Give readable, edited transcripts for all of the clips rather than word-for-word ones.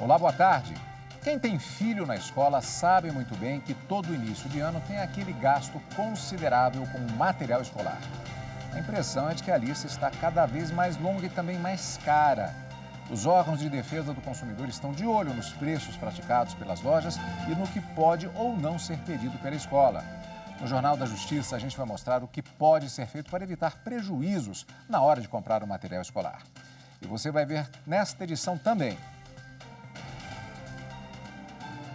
Olá, boa tarde. Quem tem filho na escola sabe muito bem que todo início de ano tem aquele gasto considerável com material escolar. A impressão é de que a lista está cada vez mais longa e também mais cara. Os órgãos de defesa do consumidor estão de olho nos preços praticados pelas lojas e no que pode ou não ser pedido pela escola. No Jornal da Justiça, a gente vai mostrar o que pode ser feito para evitar prejuízos na hora de comprar o material escolar. E você vai ver nesta edição também.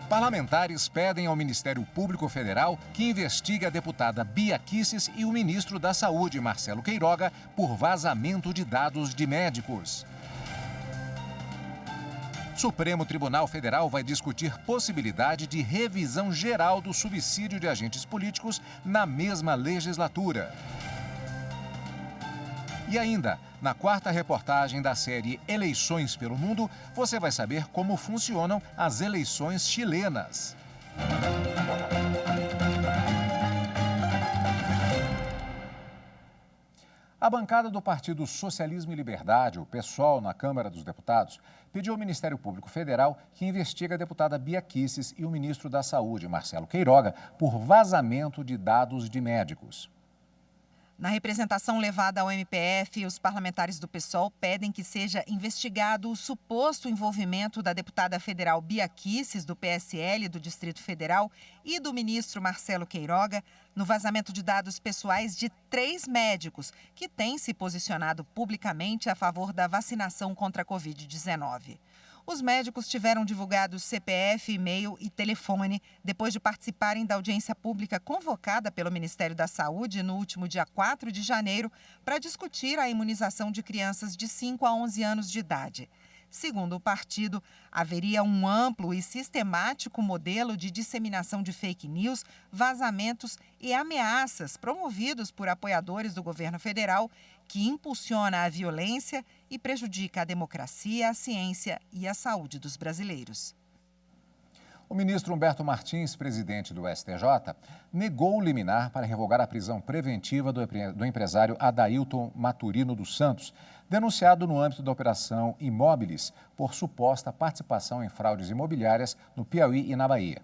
Parlamentares pedem ao Ministério Público Federal que investigue a deputada Bia Kicis e o ministro da Saúde, Marcelo Queiroga, por vazamento de dados de médicos. Supremo Tribunal Federal vai discutir possibilidade de revisão geral do subsídio de agentes políticos na mesma legislatura. E ainda, na quarta reportagem da série Eleições pelo Mundo, você vai saber como funcionam as eleições chilenas. A bancada do Partido Socialismo e Liberdade, o PSOL, na Câmara dos Deputados, pediu ao Ministério Público Federal que investigue a deputada Bia Kicis e o ministro da Saúde, Marcelo Queiroga, por vazamento de dados de médicos. Na representação levada ao MPF, os parlamentares do PSOL pedem que seja investigado o suposto envolvimento da deputada federal Bia Kicis, do PSL do Distrito Federal, e do ministro Marcelo Queiroga no vazamento de dados pessoais de 3 médicos que têm se posicionado publicamente a favor da vacinação contra a Covid-19. Os médicos tiveram divulgados CPF, e-mail e telefone depois de participarem da audiência pública convocada pelo Ministério da Saúde no último dia 4 de janeiro para discutir a imunização de crianças de 5 a 11 anos de idade. Segundo o partido, haveria um amplo e sistemático modelo de disseminação de fake news, vazamentos e ameaças promovidos por apoiadores do governo federal que impulsiona a violência e prejudica a democracia, a ciência e a saúde dos brasileiros. O ministro Humberto Martins, presidente do STJ, negou o liminar para revogar a prisão preventiva do empresário Adailton Maturino dos Santos, denunciado no âmbito da Operação Imóbiles por suposta participação em fraudes imobiliárias no Piauí e na Bahia.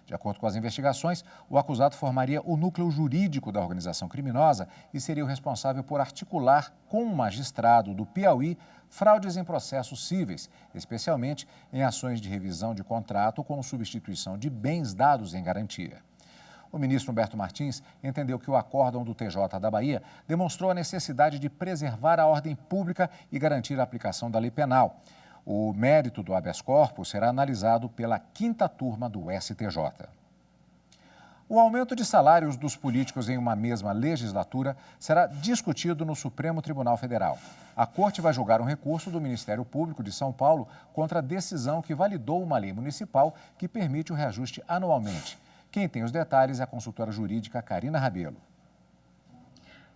De acordo com as investigações, o acusado formaria o núcleo jurídico da organização criminosa e seria o responsável por articular com um magistrado do Piauí fraudes em processos cíveis, especialmente em ações de revisão de contrato com substituição de bens dados em garantia. O ministro Humberto Martins entendeu que o acórdão do TJ da Bahia demonstrou a necessidade de preservar a ordem pública e garantir a aplicação da lei penal. O mérito do habeas corpus será analisado pela 5ª turma do STJ. O aumento de salários dos políticos em uma mesma legislatura será discutido no Supremo Tribunal Federal. A Corte vai julgar um recurso do Ministério Público de São Paulo contra a decisão que validou uma lei municipal que permite o reajuste anualmente. Quem tem os detalhes é a consultora jurídica Karina Rabelo.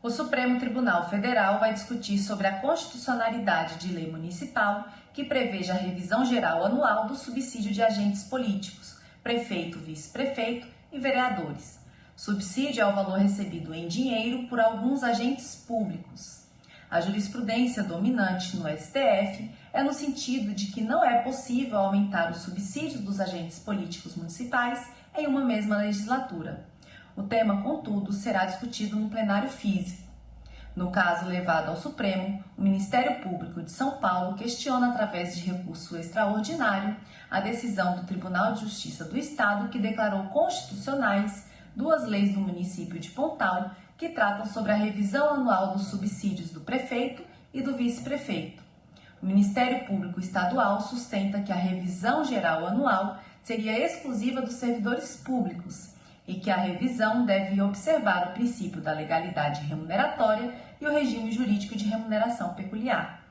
O Supremo Tribunal Federal vai discutir sobre a constitucionalidade de lei municipal que preveja a revisão geral anual do subsídio de agentes políticos, prefeito, vice-prefeito e vereadores. Subsídio é o valor recebido em dinheiro por alguns agentes públicos. A jurisprudência dominante no STF é no sentido de que não é possível aumentar os subsídios dos agentes políticos municipais em uma mesma legislatura. O tema, contudo, será discutido no plenário físico. No caso levado ao Supremo, o Ministério Público de São Paulo questiona, através de recurso extraordinário, a decisão do Tribunal de Justiça do Estado que declarou constitucionais 2 leis do município de Pontal que tratam sobre a revisão anual dos subsídios do prefeito e do vice-prefeito. O Ministério Público Estadual sustenta que a revisão geral anual seria exclusiva dos servidores públicos e que a revisão deve observar o princípio da legalidade remuneratória e o regime jurídico de remuneração peculiar.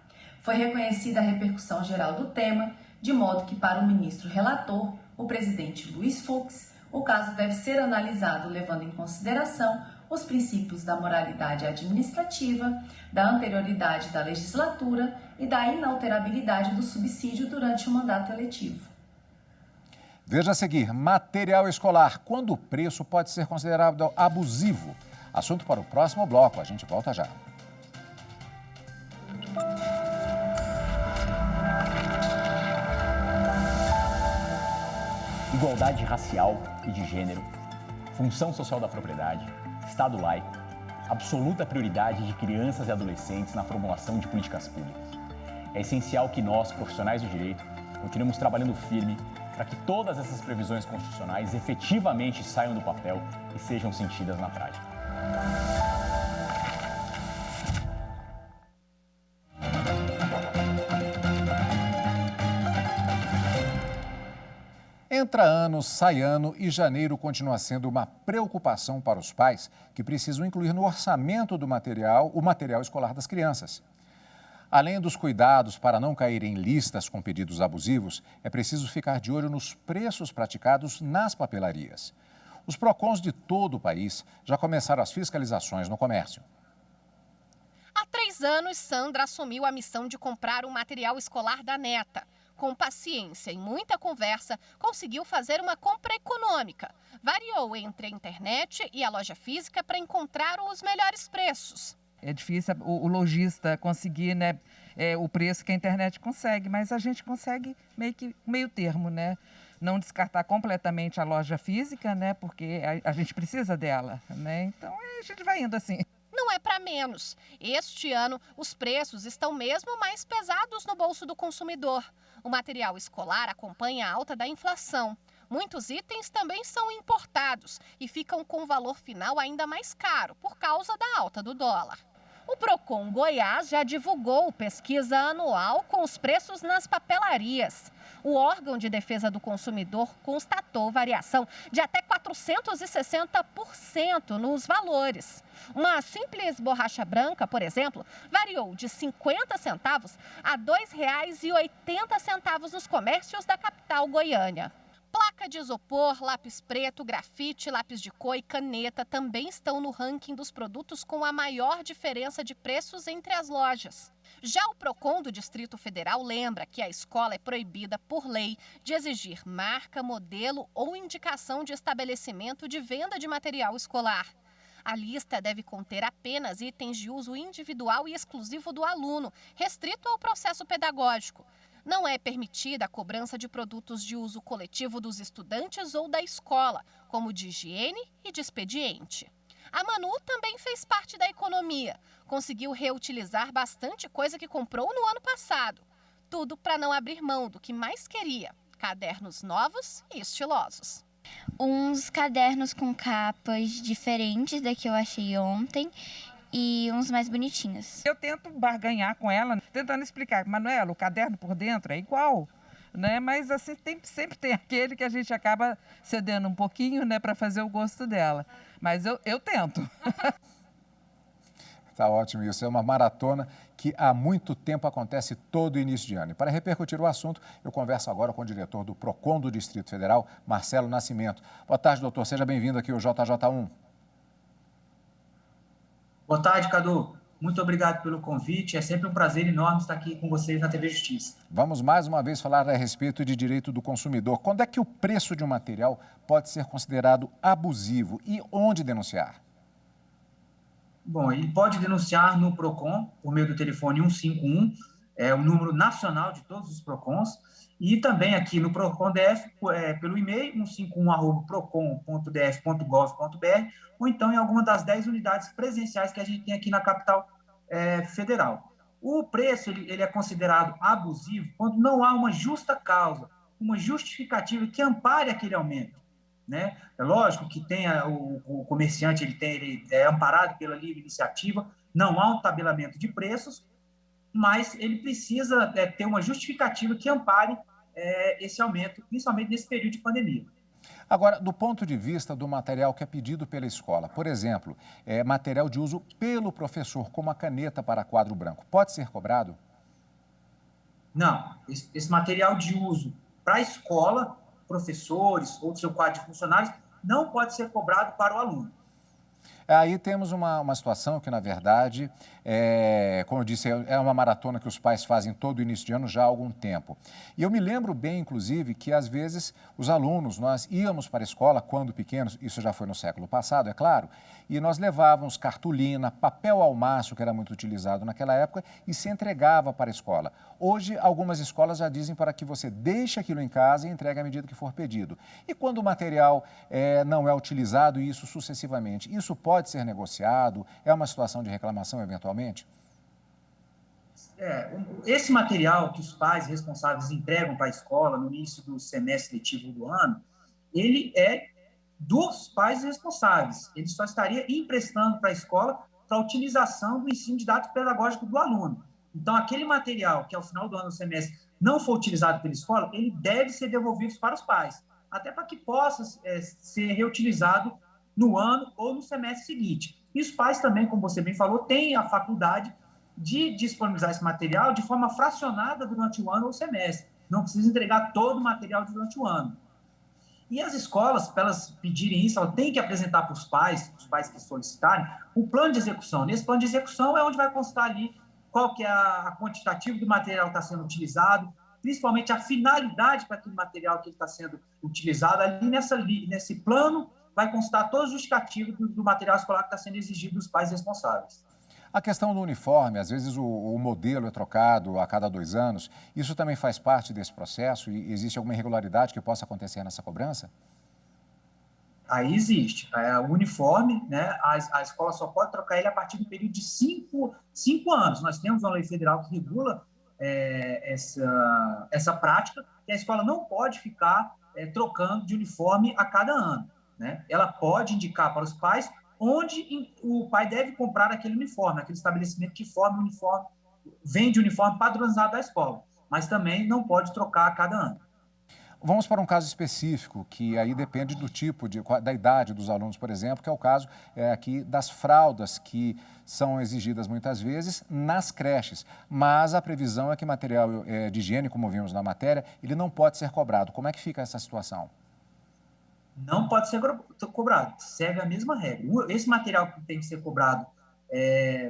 Foi reconhecida a repercussão geral do tema, de modo que, para o ministro relator, o presidente Luiz Fux, o caso deve ser analisado levando em consideração os princípios da moralidade administrativa, da anterioridade da legislatura e da inalterabilidade do subsídio durante o mandato eletivo. Veja a seguir, material escolar, quando o preço pode ser considerado abusivo. Assunto para o próximo bloco, a gente volta já. igualdade racial e de gênero, função social da propriedade, Estado laico, absoluta prioridade de crianças e adolescentes na formulação de políticas públicas. É essencial que nós, profissionais do direito, continuemos trabalhando firme para que todas essas previsões constitucionais efetivamente saiam do papel e sejam sentidas na prática. Entra ano, sai ano e janeiro continua sendo uma preocupação para os pais que precisam incluir no orçamento do material o material escolar das crianças. Além dos cuidados para não cair em listas com pedidos abusivos, é preciso ficar de olho nos preços praticados nas papelarias. Os PROCONs de todo o país já começaram as fiscalizações no comércio. Há 3 anos, Sandra assumiu a missão de comprar o material escolar da neta. Com paciência e muita conversa, conseguiu fazer uma compra econômica. Variou entre a internet e a loja física para encontrar os melhores preços. É difícil o lojista conseguir, né, o preço que a internet consegue, mas a gente consegue meio termo, né? Não descartar completamente a loja física, né? Porque a gente precisa dela, né? Então a gente vai indo assim. Não é para menos. Este ano, os preços estão mesmo mais pesados no bolso do consumidor. O material escolar acompanha a alta da inflação. Muitos itens também são importados e ficam com o valor final ainda mais caro por causa da alta do dólar. O PROCON Goiás já divulgou pesquisa anual com os preços nas papelarias. O órgão de defesa do consumidor constatou variação de até 460% nos valores. Uma simples borracha branca, por exemplo, variou de 50 centavos a R$ 2,80 nos comércios da capital goiânia. Placa de isopor, lápis preto, grafite, lápis de cor e caneta também estão no ranking dos produtos com a maior diferença de preços entre as lojas. Já o PROCON do Distrito Federal lembra que a escola é proibida por lei de exigir marca, modelo ou indicação de estabelecimento de venda de material escolar. A lista deve conter apenas itens de uso individual e exclusivo do aluno, restrito ao processo pedagógico. Não é permitida a cobrança de produtos de uso coletivo dos estudantes ou da escola, como de higiene e de expediente. A Manu também fez parte da economia. Conseguiu reutilizar bastante coisa que comprou no ano passado. Tudo para não abrir mão do que mais queria: cadernos novos e estilosos. Uns cadernos com capas diferentes da que eu achei ontem e uns mais bonitinhos. Eu tento barganhar com ela, tentando explicar, Manuela, o caderno por dentro é igual, né? Mas assim, sempre tem aquele que a gente acaba cedendo um pouquinho, né, para fazer o gosto dela. Mas eu tento. Tá ótimo, isso é uma maratona que há muito tempo acontece todo início de ano. E para repercutir o assunto, eu converso agora com o diretor do PROCON do Distrito Federal, Marcelo Nascimento. Boa tarde, doutor. Seja bem-vindo aqui ao JJ1. Boa tarde, Cadu. Muito obrigado pelo convite. É sempre um prazer enorme estar aqui com vocês na TV Justiça. Vamos mais uma vez falar a respeito de direito do consumidor. Quando é que o preço de um material pode ser considerado abusivo e onde denunciar? Bom, ele pode denunciar no PROCON, por meio do telefone 151, é o número nacional de todos os PROCONs, e também aqui no PROCON DF, pelo e-mail 151@procon.df.gov.br, ou então em alguma das 10 unidades presenciais que a gente tem aqui na capital federal. O preço ele é considerado abusivo quando não há uma justa causa, uma justificativa que ampare aquele aumento, né? É lógico que o comerciante ele é amparado pela livre iniciativa, não há um tabelamento de preços, mas ele precisa ter uma justificativa que ampare esse aumento, principalmente nesse período de pandemia. Agora, do ponto de vista do material que é pedido pela escola, por exemplo, material de uso pelo professor, como a caneta para quadro branco, pode ser cobrado? Não, esse material de uso para a escola, professores ou do seu quadro de funcionários, não pode ser cobrado para o aluno. Aí temos uma situação que, na verdade, como eu disse, é uma maratona que os pais fazem todo início de ano já há algum tempo. E eu me lembro bem, inclusive, que às vezes os alunos, nós íamos para a escola quando pequenos, isso já foi no século passado, é claro, e nós levávamos cartolina, papel ao maço, que era muito utilizado naquela época, e se entregava para a escola. Hoje, algumas escolas já dizem para que você deixe aquilo em casa e entregue à medida que for pedido. E quando o material não é utilizado, e isso sucessivamente, isso pode ser negociado? É uma situação de reclamação, eventualmente? Esse material que os pais responsáveis entregam para a escola no início do semestre letivo do ano, ele é dos pais responsáveis. Ele só estaria emprestando para a escola para a utilização do ensino didático pedagógico do aluno. Então, aquele material que ao final do ano do semestre não for utilizado pela escola, ele deve ser devolvido para os pais, até para que possa ser reutilizado no ano ou no semestre seguinte. E os pais também, como você bem falou, têm a faculdade de disponibilizar esse material de forma fracionada durante o ano ou semestre. Não precisa entregar todo o material durante o ano. E as escolas, para elas pedirem isso, elas têm que apresentar para os pais que solicitarem, um plano de execução. Nesse plano de execução é onde vai constar ali qual que é a quantitativa do material que está sendo utilizado, principalmente a finalidade para aquele material que está sendo utilizado. Ali nesse plano vai constar todo o justificativo do material escolar que está sendo exigido dos pais responsáveis. A questão do uniforme, às vezes o modelo é trocado a cada 2 anos, isso também faz parte desse processo e existe alguma irregularidade que possa acontecer nessa cobrança? Aí existe. O uniforme, né, a escola só pode trocar ele a partir do período de 5 anos. Nós temos uma lei federal que regula essa prática, e a escola não pode ficar trocando de uniforme a cada ano, né? Ela pode indicar para os pais onde o pai deve comprar aquele uniforme, aquele estabelecimento que vende uniforme padronizado da escola, mas também não pode trocar a cada ano. Vamos para um caso específico, que aí depende do tipo, da idade dos alunos, por exemplo, que é o caso aqui das fraldas que são exigidas muitas vezes nas creches. Mas a previsão é que material de higiene, como vimos na matéria, ele não pode ser cobrado. Como é que fica essa situação? Não pode ser cobrado, segue a mesma regra. Esse material que tem que ser cobrado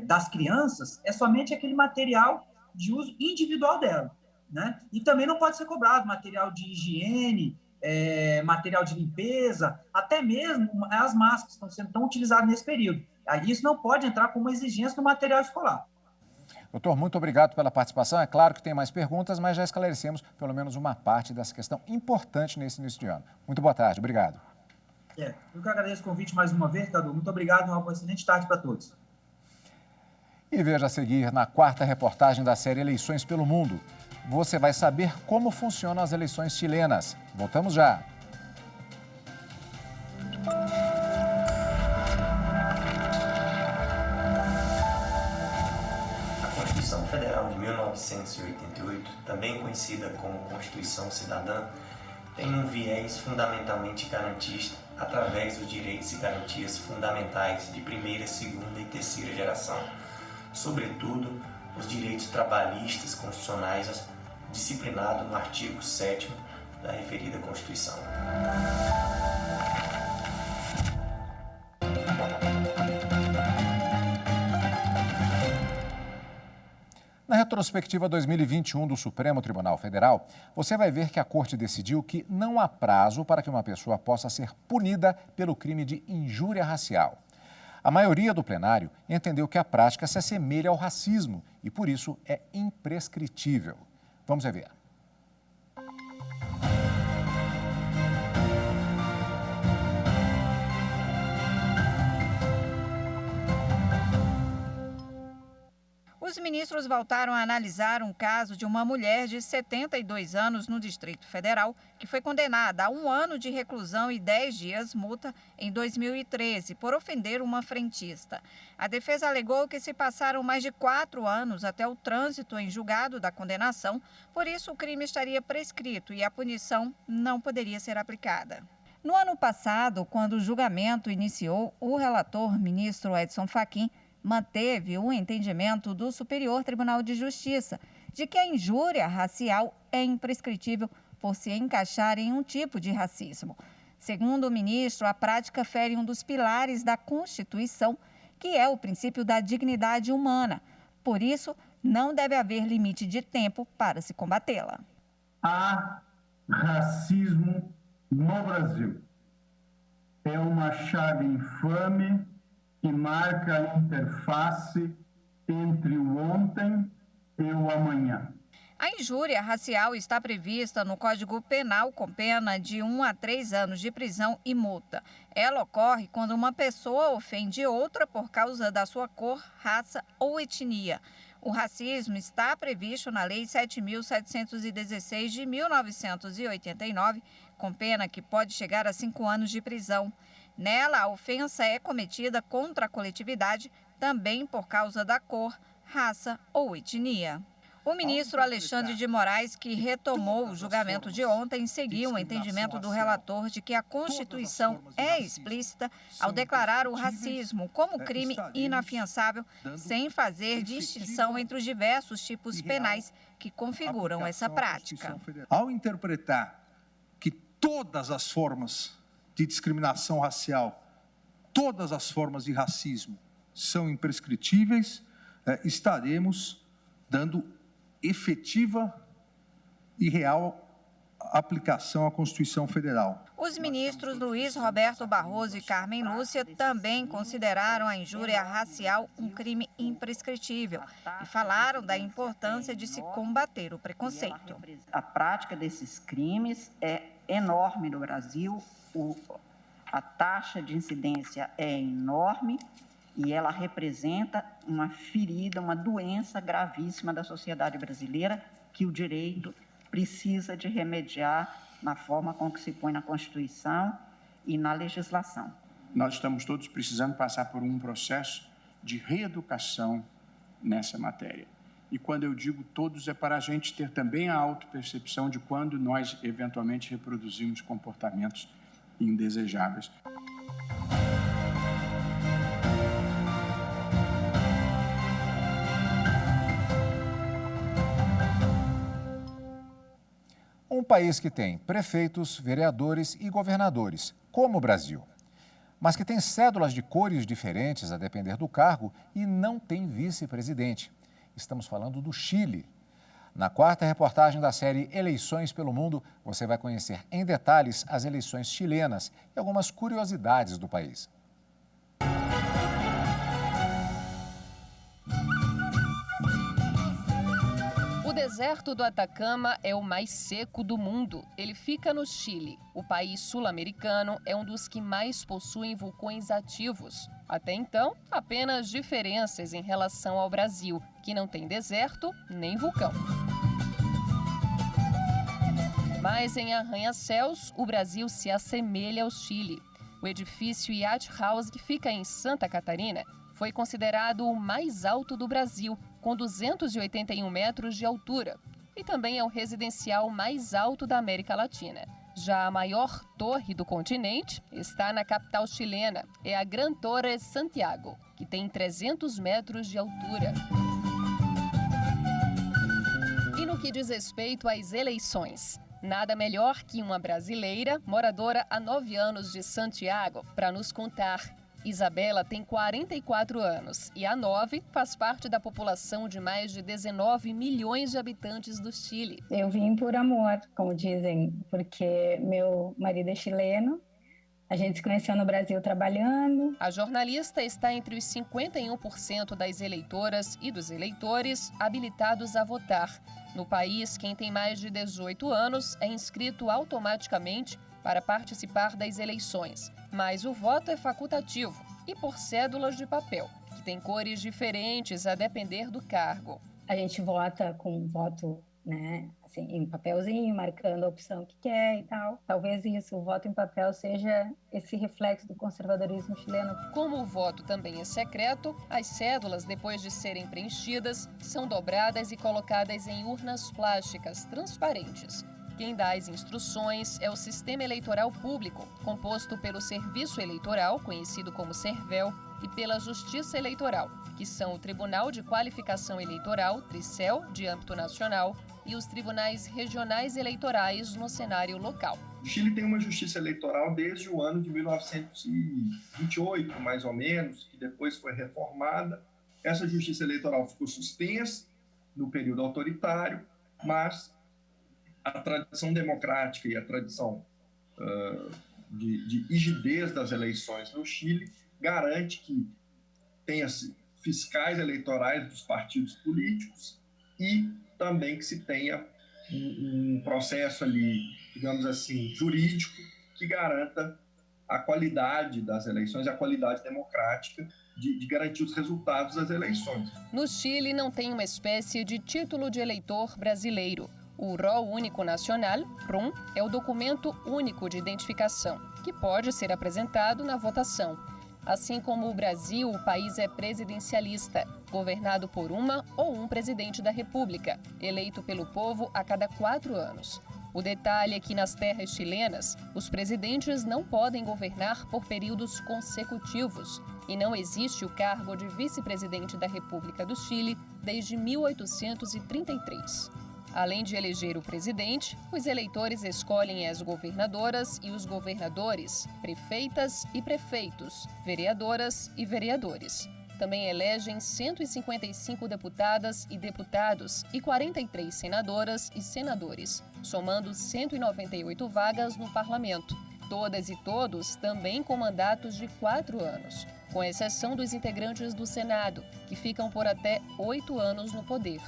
das crianças é somente aquele material de uso individual dela, né? E também não pode ser cobrado material de higiene, material de limpeza, até mesmo as máscaras que estão sendo tão utilizadas nesse período. Aí isso não pode entrar como exigência no material escolar. Doutor, muito obrigado pela participação. É claro que tem mais perguntas, mas já esclarecemos pelo menos uma parte dessa questão importante nesse início de ano. Muito boa tarde, obrigado. Eu que agradeço o convite mais uma vez, Cadu. Muito obrigado, uma excelente tarde para todos. E veja a seguir, na 4ª reportagem da série Eleições pelo Mundo, você vai saber como funcionam as eleições chilenas. Voltamos já. A Constituição Federal de 1988, também conhecida como Constituição Cidadã, tem um viés fundamentalmente garantista através dos direitos e garantias fundamentais de primeira, segunda e terceira geração, sobretudo os direitos trabalhistas constitucionais disciplinados no artigo 7º da referida Constituição. Na retrospectiva 2021 do Supremo Tribunal Federal, você vai ver que a Corte decidiu que não há prazo para que uma pessoa possa ser punida pelo crime de injúria racial. A maioria do plenário entendeu que a prática se assemelha ao racismo e, por isso, é imprescritível. Vamos rever. Os ministros voltaram a analisar um caso de uma mulher de 72 anos no Distrito Federal, que foi condenada a 1 ano de reclusão e 10 dias multa em 2013 por ofender uma frentista. A defesa alegou que se passaram mais de 4 anos até o trânsito em julgado da condenação, por isso o crime estaria prescrito e a punição não poderia ser aplicada. No ano passado, quando o julgamento iniciou, o relator, ministro Edson Fachin, manteve o entendimento do Superior Tribunal de Justiça de que a injúria racial é imprescritível por se encaixar em um tipo de racismo. Segundo o ministro, a prática fere um dos pilares da Constituição, que é o princípio da dignidade humana. Por isso, não deve haver limite de tempo para se combatê-la. Há racismo no Brasil. É uma chaga infame que marca a interface entre o ontem e o amanhã. A injúria racial está prevista no Código Penal com pena de 1 a 3 anos de prisão e multa. Ela ocorre quando uma pessoa ofende outra por causa da sua cor, raça ou etnia. O racismo está previsto na Lei 7.716 de 1989, com pena que pode chegar a 5 anos de prisão. Nela, a ofensa é cometida contra a coletividade, também por causa da cor, raça ou etnia. O ministro Alexandre de Moraes, que retomou o julgamento de ontem, seguiu o entendimento do relator de que a Constituição é explícita ao declarar o racismo como crime inafiançável, sem fazer distinção entre os diversos tipos penais que configuram essa prática. Ao interpretar que todas as formas de discriminação racial, todas as formas de racismo são imprescritíveis, estaremos dando efetiva e real aplicação à Constituição Federal. Os ministros Luiz Roberto Barroso e Carmen Lúcia também consideraram a injúria racial um crime imprescritível e falaram da importância de se combater o preconceito. A prática desses crimes é enorme no Brasil, a taxa de incidência é enorme e ela representa uma ferida, uma doença gravíssima da sociedade brasileira que o direito precisa de remediar na forma com que se põe na Constituição e na legislação. Nós estamos todos precisando passar por um processo de reeducação nessa matéria. E quando eu digo todos, é para a gente ter também a autopercepção de quando nós, eventualmente, reproduzimos comportamentos indesejáveis. Um país que tem prefeitos, vereadores e governadores, como o Brasil, mas que tem cédulas de cores diferentes a depender do cargo e não tem vice-presidente. Estamos falando do Chile. Na quarta reportagem da série Eleições pelo Mundo, você vai conhecer em detalhes as eleições chilenas e algumas curiosidades do país. O deserto do Atacama é o mais seco do mundo. Ele fica no Chile. O país sul-americano é um dos que mais possuem vulcões ativos. Até então, apenas diferenças em relação ao Brasil, que não tem deserto nem vulcão. Mas em arranha-céus, o Brasil se assemelha ao Chile. O edifício Yacht House, que fica em Santa Catarina, foi considerado o mais alto do Brasil, com 281 metros de altura, e também é o residencial mais alto da América Latina. Já a maior torre do continente está na capital chilena, é a Gran Torre Santiago, que tem 300 metros de altura. E no que diz respeito às eleições, nada melhor que uma brasileira, moradora há 9 anos de Santiago, para nos contar. Isabela tem 44 anos e há 9 faz parte da população de mais de 19 milhões de habitantes do Chile. Eu vim por amor, como dizem, porque meu marido é chileno, a gente se conheceu no Brasil trabalhando. A jornalista está entre os 51% das eleitoras e dos eleitores habilitados a votar. No país, quem tem mais de 18 anos é inscrito automaticamente para participar das eleições, mas o voto é facultativo e por cédulas de papel, que tem cores diferentes a depender do cargo. A gente vota com voto, né, assim, em papelzinho, marcando a opção que quer e tal. Talvez isso, o voto em papel, seja esse reflexo do conservadorismo chileno. Como o voto também é secreto, as cédulas, depois de serem preenchidas, são dobradas e colocadas em urnas plásticas transparentes. Quem dá as instruções é o Sistema Eleitoral Público, composto pelo Serviço Eleitoral, conhecido como Servel, e pela Justiça Eleitoral, que são o Tribunal de Qualificação Eleitoral, TRICEL, de âmbito nacional, e os tribunais regionais eleitorais no cenário local. O Chile tem uma justiça eleitoral desde o ano de 1928, mais ou menos, que depois foi reformada. Essa justiça eleitoral ficou suspensa no período autoritário, mas a tradição democrática e a tradição de rigidez das eleições no Chile garante que tenha-se fiscais eleitorais dos partidos políticos e também que se tenha um processo ali, digamos assim, jurídico que garanta a qualidade das eleições, a qualidade democrática de garantir os resultados das eleições. No Chile não tem uma espécie de título de eleitor brasileiro. O Rol Único Nacional, RUN, é o documento único de identificação, que pode ser apresentado na votação. Assim como o Brasil, o país é presidencialista, governado por uma ou um presidente da República, eleito pelo povo a cada 4 anos. O detalhe é que nas terras chilenas, os presidentes não podem governar por períodos consecutivos e não existe o cargo de vice-presidente da República do Chile desde 1833. Além de eleger o presidente, os eleitores escolhem as governadoras e os governadores, prefeitas e prefeitos, vereadoras e vereadores. Também elegem 155 deputadas e deputados e 43 senadoras e senadores, somando 198 vagas no parlamento. Todas e todos também com mandatos de 4 anos, com exceção dos integrantes do Senado, que ficam por até 8 anos no poder.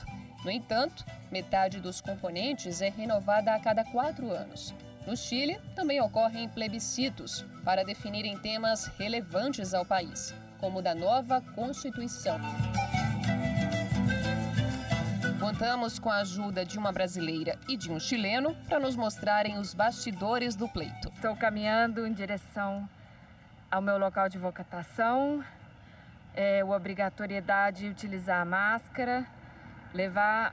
No entanto, metade dos componentes é renovada a cada 4 anos. No Chile, também ocorrem plebiscitos para definirem temas relevantes ao país, como o da nova Constituição. Contamos com a ajuda de uma brasileira e de um chileno para nos mostrarem os bastidores do pleito. Estou caminhando em direção ao meu local de votação, a obrigatoriedade de utilizar a máscara, levar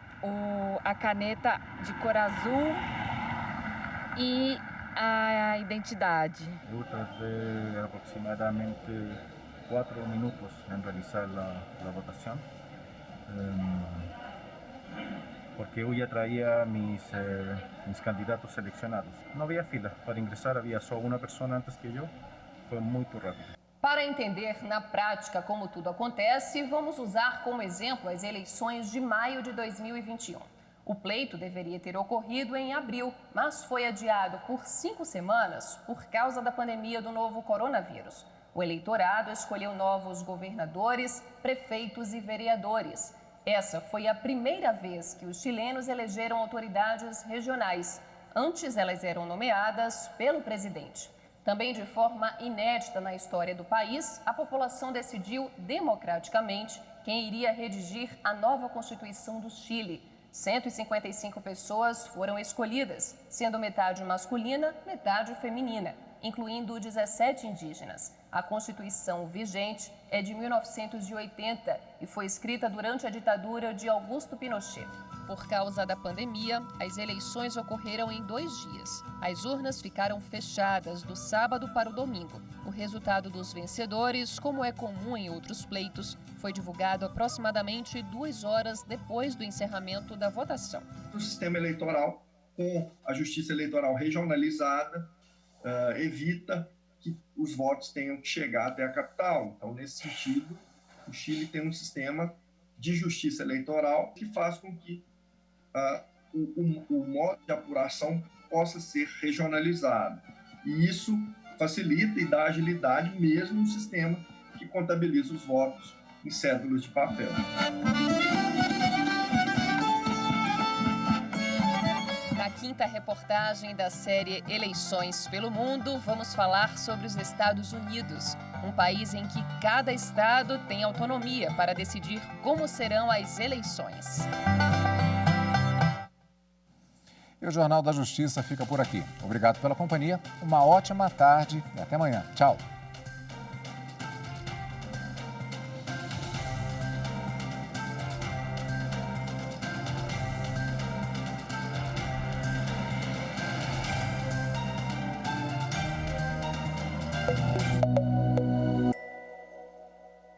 a caneta de cor azul e a identidade. Eu tardei aproximadamente 4 minutos em realizar a votação, porque eu já traía mis candidatos selecionados. Não havia fila para ingressar, havia só uma pessoa antes que eu. Foi muito rápido. Para entender na prática como tudo acontece, vamos usar como exemplo as eleições de maio de 2021. O pleito deveria ter ocorrido em abril, mas foi adiado por 5 semanas por causa da pandemia do novo coronavírus. O eleitorado escolheu novos governadores, prefeitos e vereadores. Essa foi a primeira vez que os chilenos elegeram autoridades regionais. Antes, elas eram nomeadas pelo presidente. Também de forma inédita na história do país, a população decidiu democraticamente quem iria redigir a nova Constituição do Chile. 155 pessoas foram escolhidas, sendo metade masculina, metade feminina, incluindo 17 indígenas. A Constituição vigente é de 1980 e foi escrita durante a ditadura de Augusto Pinochet. Por causa da pandemia, as eleições ocorreram em 2 dias. As urnas ficaram fechadas do sábado para o domingo. O resultado dos vencedores, como é comum em outros pleitos, foi divulgado aproximadamente 2 horas depois do encerramento da votação. O sistema eleitoral, com a justiça eleitoral regionalizada, evita que os votos tenham que chegar até a capital. Então, nesse sentido, o Chile tem um sistema de justiça eleitoral que faz com que o modo de apuração possa ser regionalizado. E isso facilita e dá agilidade mesmo no sistema que contabiliza os votos em cédulas de papel. Na quinta reportagem da série Eleições pelo Mundo, vamos falar sobre os Estados Unidos, um país em que cada estado tem autonomia para decidir como serão as eleições. E o Jornal da Justiça fica por aqui. Obrigado pela companhia, uma ótima tarde e até amanhã. Tchau.